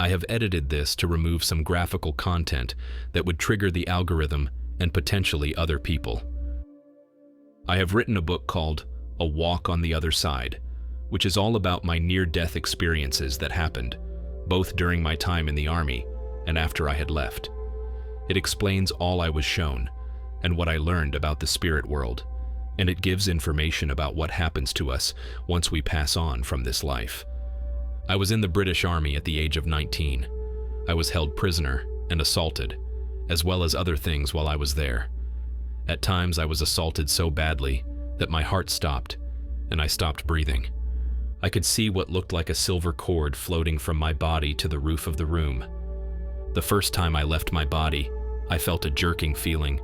I have edited this to remove some graphical content that would trigger the algorithm and potentially other people. I have written a book called A Walk on the Other Side, which is all about my near-death experiences that happened, both during my time in the Army and after I had left. It explains all I was shown and what I learned about the spirit world, and it gives information about what happens to us once we pass on from this life. I was in the British Army at the age of 19. I was held prisoner and assaulted, as well as other things while I was there. At times I was assaulted so badly that my heart stopped and I stopped breathing. I could see what looked like a silver cord floating from my body to the roof of the room. The first time I left my body, I felt a jerking feeling,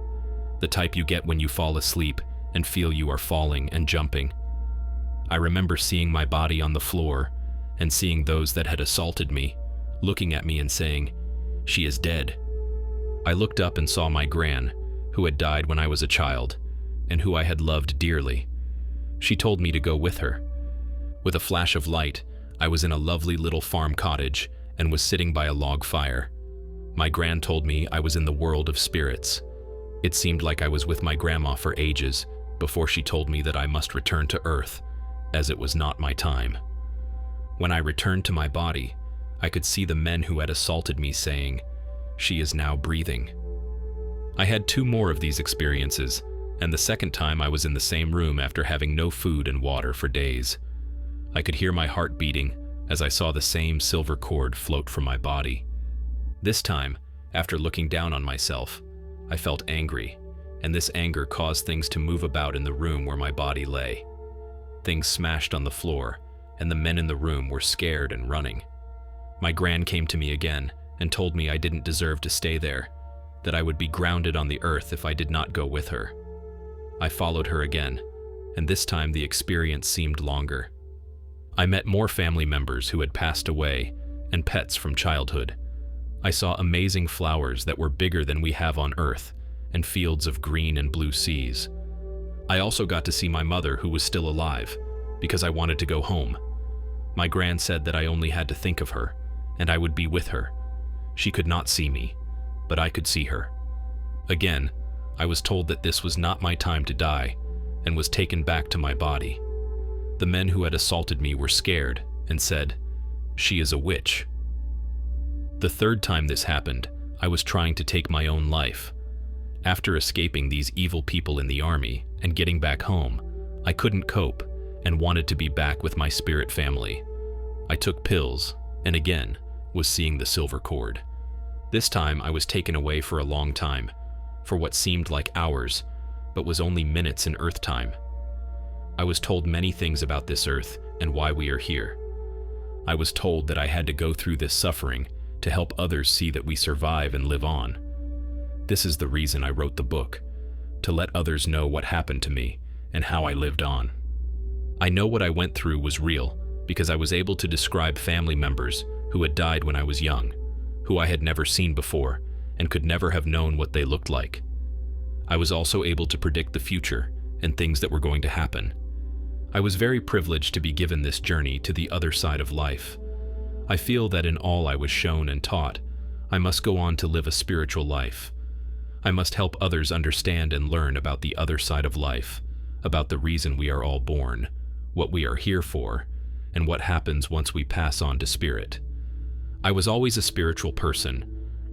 the type you get when you fall asleep and feel you are falling and jumping. I remember seeing my body on the floor and seeing those that had assaulted me, looking at me and saying, "She is dead." I looked up and saw my gran, who had died when I was a child, and who I had loved dearly. She told me to go with her. With a flash of light, I was in a lovely little farm cottage and was sitting by a log fire. My gran told me I was in the world of spirits. It seemed like I was with my grandma for ages before she told me that I must return to Earth, as it was not my time. When I returned to my body, I could see the men who had assaulted me saying, "She is now breathing." I had 2 more of these experiences, and the second time I was in the same room after having no food and water for days. I could hear my heart beating as I saw the same silver cord float from my body. This time, after looking down on myself, I felt angry, and this anger caused things to move about in the room where my body lay. Things smashed on the floor, and the men in the room were scared and running. My gran came to me again and told me I didn't deserve to stay there, that I would be grounded on the earth if I did not go with her. I followed her again, and this time the experience seemed longer. I met more family members who had passed away and pets from childhood. I saw amazing flowers that were bigger than we have on Earth and fields of green and blue seas. I also got to see my mother, who was still alive, because I wanted to go home. My gran said that I only had to think of her, and I would be with her. She could not see me, but I could see her. Again, I was told that this was not my time to die, and was taken back to my body. The men who had assaulted me were scared and said, "She is a witch." The third time this happened, I was trying to take my own life. After escaping these evil people in the army and getting back home, I couldn't cope and wanted to be back with my spirit family. I took pills and again was seeing the silver cord. This time I was taken away for a long time, for what seemed like hours, but was only minutes in Earth time. I was told many things about this Earth and why we are here. I was told that I had to go through this suffering to help others see that we survive and live on. This is the reason I wrote the book, to let others know what happened to me and how I lived on. I know what I went through was real because I was able to describe family members who had died when I was young, who I had never seen before and could never have known what they looked like. I was also able to predict the future and things that were going to happen. I was very privileged to be given this journey to the other side of life. I feel that in all I was shown and taught, I must go on to live a spiritual life. I must help others understand and learn about the other side of life, about the reason we are all born, what we are here for, and what happens once we pass on to spirit. I was always a spiritual person,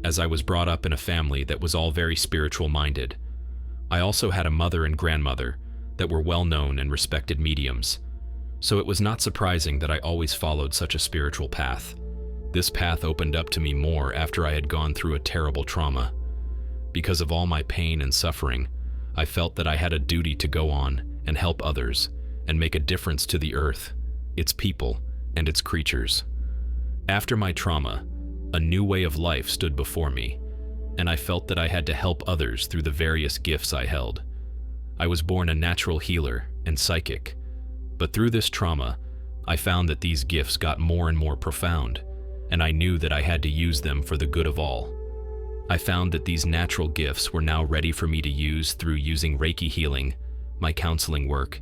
as I was brought up in a family that was all very spiritual-minded. I also had a mother and grandmother that were well-known and respected mediums, so it was not surprising that I always followed such a spiritual path. This path opened up to me more after I had gone through a terrible trauma. Because of all my pain and suffering, I felt that I had a duty to go on and help others and make a difference to the earth, its people, and its creatures. After my trauma, a new way of life stood before me, and I felt that I had to help others through the various gifts I held. I was born a natural healer and psychic, but through this trauma, I found that these gifts got more and more profound, and I knew that I had to use them for the good of all. I found that these natural gifts were now ready for me to use through using Reiki healing, my counseling work,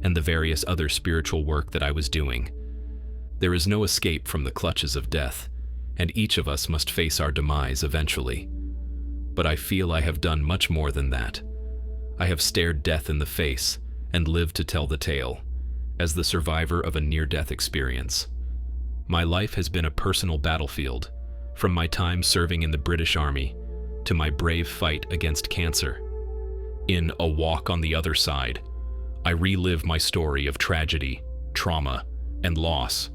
and the various other spiritual work that I was doing. There is no escape from the clutches of death. and each of us must face our demise eventually. But I feel I have done much more than that. I have stared death in the face and lived to tell the tale, as the survivor of a near-death experience. My life has been a personal battlefield, from my time serving in the British Army to my brave fight against cancer. In A Walk on the Other Side, I relive my story of tragedy, trauma, and loss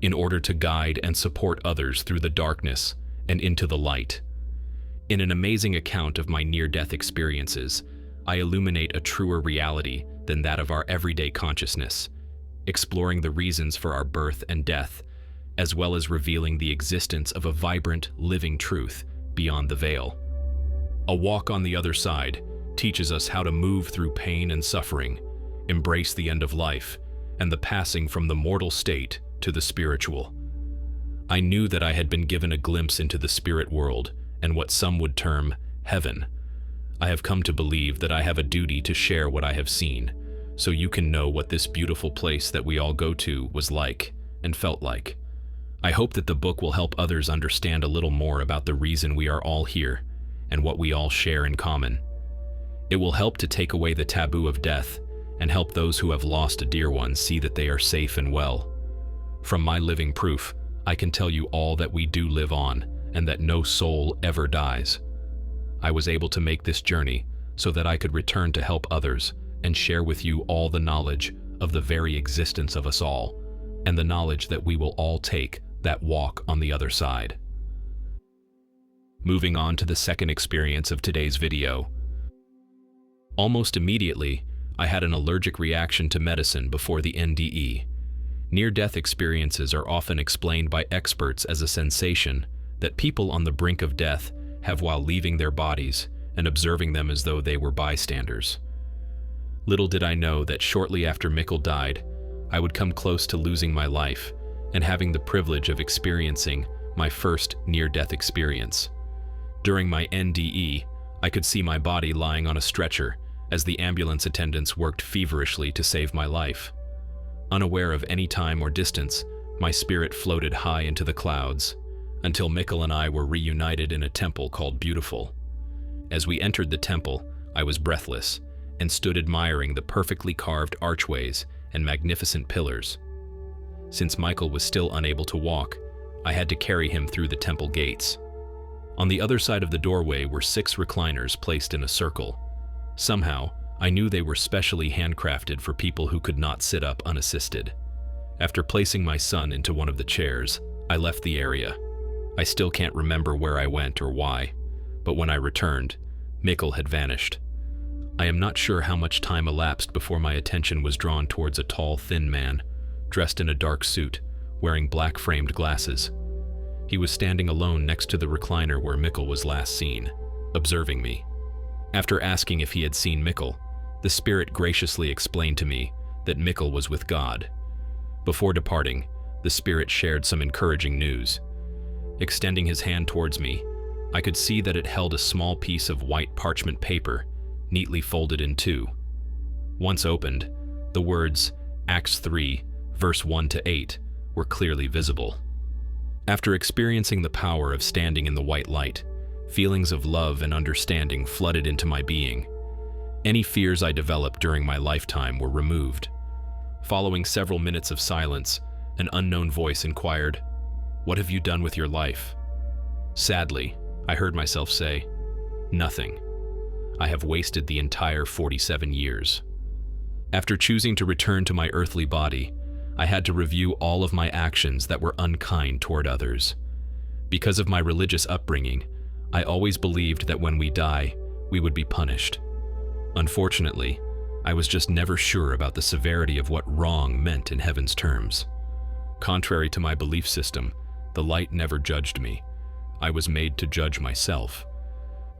in order to guide and support others through the darkness and into the light. In an amazing account of my near-death experiences, I illuminate a truer reality than that of our everyday consciousness, exploring the reasons for our birth and death, as well as revealing the existence of a vibrant, living truth beyond the veil. A Walk on the Other Side teaches us how to move through pain and suffering, embrace the end of life, and the passing from the mortal state to the spiritual. I knew that I had been given a glimpse into the spirit world and what some would term heaven. I have come to believe that I have a duty to share what I have seen, so you can know what this beautiful place that we all go to was like and felt like. I hope that the book will help others understand a little more about the reason we are all here and what we all share in common. It will help to take away the taboo of death and help those who have lost a dear one see that they are safe and well. From my living proof, I can tell you all that we do live on and that no soul ever dies. I was able to make this journey so that I could return to help others and share with you all the knowledge of the very existence of us all and the knowledge that we will all take that walk on the other side. Moving on to the second experience of today's video. Almost immediately, I had an allergic reaction to medicine before the NDE. Near-death experiences are often explained by experts as a sensation that people on the brink of death have while leaving their bodies and observing them as though they were bystanders. Little did I know that shortly after Mikkel died, I would come close to losing my life and having the privilege of experiencing my first near-death experience. During my NDE, I could see my body lying on a stretcher as the ambulance attendants worked feverishly to save my life. Unaware of any time or distance, my spirit floated high into the clouds, until Mikkel and I were reunited in a temple called Beautiful. As we entered the temple, I was breathless and stood admiring the perfectly carved archways and magnificent pillars. Since Michael was still unable to walk, I had to carry him through the temple gates. On the other side of the doorway were 6 recliners placed in a circle. Somehow, I knew they were specially handcrafted for people who could not sit up unassisted. After placing my son into one of the chairs, I left the area. I still can't remember where I went or why, but when I returned, Mikkel had vanished. I am not sure how much time elapsed before my attention was drawn towards a tall, thin man, dressed in a dark suit, wearing black-framed glasses. He was standing alone next to the recliner where Mikkel was last seen, observing me. After asking if he had seen Mikkel, the spirit graciously explained to me that Mikkel was with God. Before departing, the spirit shared some encouraging news. Extending his hand towards me, I could see that it held a small piece of white parchment paper, neatly folded in 2. Once opened, the words Acts 3, verse 1 to 8 were clearly visible. After experiencing the power of standing in the white light, feelings of love and understanding flooded into my being. Any fears I developed during my lifetime were removed. Following several minutes of silence, an unknown voice inquired, "What have you done with your life?" Sadly, I heard myself say, "Nothing. I have wasted the entire 47 years." After choosing to return to my earthly body, I had to review all of my actions that were unkind toward others. Because of my religious upbringing, I always believed that when we die, we would be punished. Unfortunately, I was just never sure about the severity of what wrong meant in heaven's terms. Contrary to my belief system, the light never judged me. I was made to judge myself.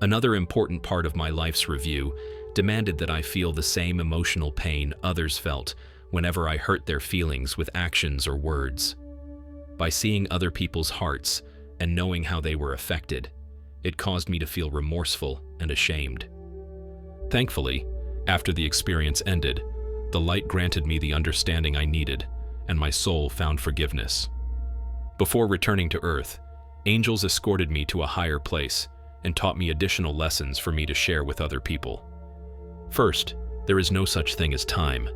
Another important part of my life's review demanded that I feel the same emotional pain others felt whenever I hurt their feelings with actions or words. By seeing other people's hearts and knowing how they were affected, it caused me to feel remorseful and ashamed. Thankfully, after the experience ended, the light granted me the understanding I needed, and my soul found forgiveness. Before returning to Earth, Angels escorted me to a higher place and taught me additional lessons for me to share with other people. First, there is no such thing as time.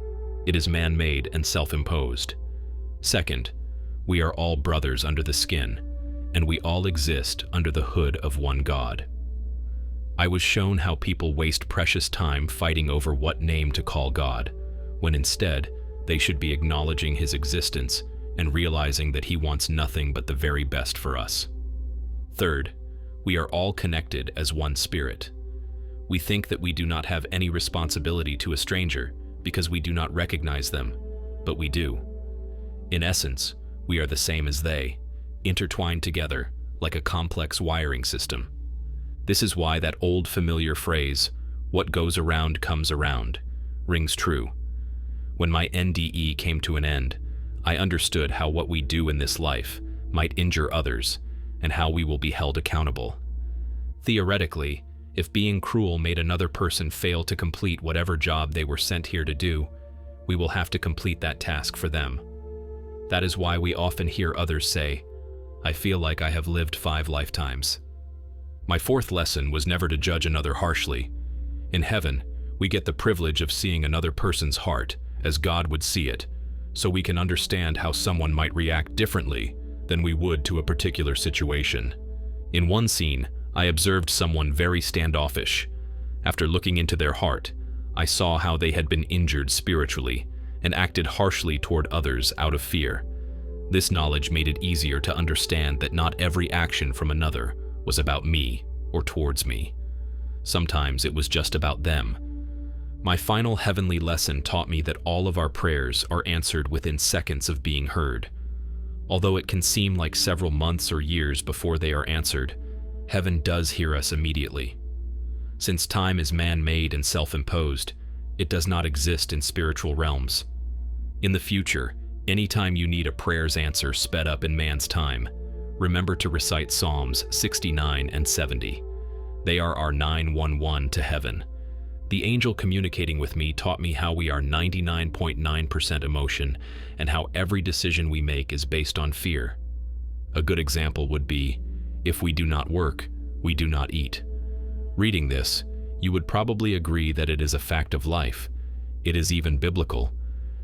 It is man-made and self-imposed. Second, we are all brothers under the skin, and we all exist under the hood of one God. I was shown how people waste precious time fighting over what name to call God, when instead they should be acknowledging His existence and realizing that He wants nothing but the very best for us. Third, we are all connected as one spirit. We think that we do not have any responsibility to a stranger because we do not recognize them, but we do. In essence, we are the same as they, intertwined together like a complex wiring system. This is why that old familiar phrase, "what goes around comes around," rings true. When my NDE came to an end, I understood how what we do in this life might injure others and how we will be held accountable. Theoretically, if being cruel made another person fail to complete whatever job they were sent here to do, we will have to complete that task for them. That is why we often hear others say, "I feel like I have lived 5 lifetimes." My fourth lesson was never to judge another harshly. In heaven, we get the privilege of seeing another person's heart as God would see it, so we can understand how someone might react differently than we would to a particular situation. In one scene, I observed someone very standoffish. After looking into their heart, I saw how they had been injured spiritually and acted harshly toward others out of fear. This knowledge made it easier to understand that not every action from another was about me or towards me. Sometimes it was just about them. My final heavenly lesson taught me that all of our prayers are answered within seconds of being heard. Although it can seem like several months or years before they are answered, heaven does hear us immediately. Since time is man-made and self-imposed, it does not exist in spiritual realms. In the future, anytime you need a prayer's answer sped up in man's time, remember to recite Psalms 69 and 70. They are our 911 to heaven. The angel communicating with me taught me how we are 99.9% emotion and how every decision we make is based on fear. A good example would be, if we do not work, we do not eat. Reading this, you would probably agree that it is a fact of life. It is even biblical.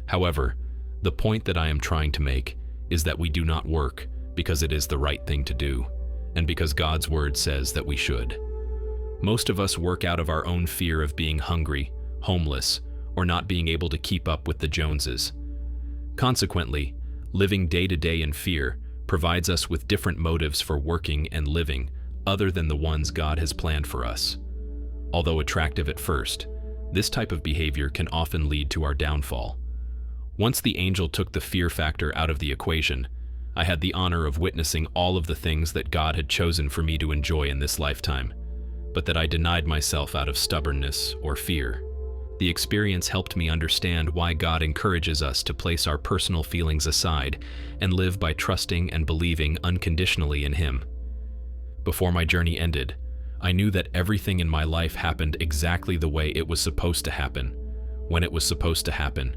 However, the point that I am trying to make is that we do not work because it is the right thing to do, and because God's word says that we should. Most of us work out of our own fear of being hungry, homeless, or not being able to keep up with the Joneses. Consequently, living day to day in fear provides us with different motives for working and living other than the ones God has planned for us. Although attractive at first, this type of behavior can often lead to our downfall. Once the angel took the fear factor out of the equation, I had the honor of witnessing all of the things that God had chosen for me to enjoy in this lifetime, but that I denied myself out of stubbornness or fear. The experience helped me understand why God encourages us to place our personal feelings aside and live by trusting and believing unconditionally in Him. Before my journey ended, I knew that everything in my life happened exactly the way it was supposed to happen, when it was supposed to happen,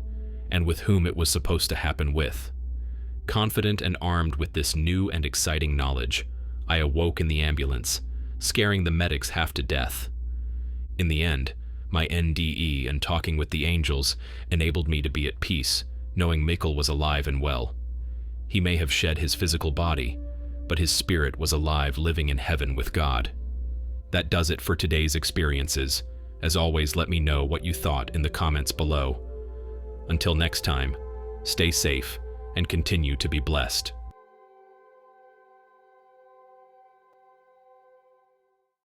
and with whom it was supposed to happen with. Confident and armed with this new and exciting knowledge, I awoke in the ambulance, scaring the medics half to death. In the end, my NDE and talking with the angels enabled me to be at peace, knowing Mikkel was alive and well. He may have shed his physical body, but his spirit was alive, living in heaven with God. That does it for today's experiences. As always, let me know what you thought in the comments below. Until next time, stay safe and continue to be blessed.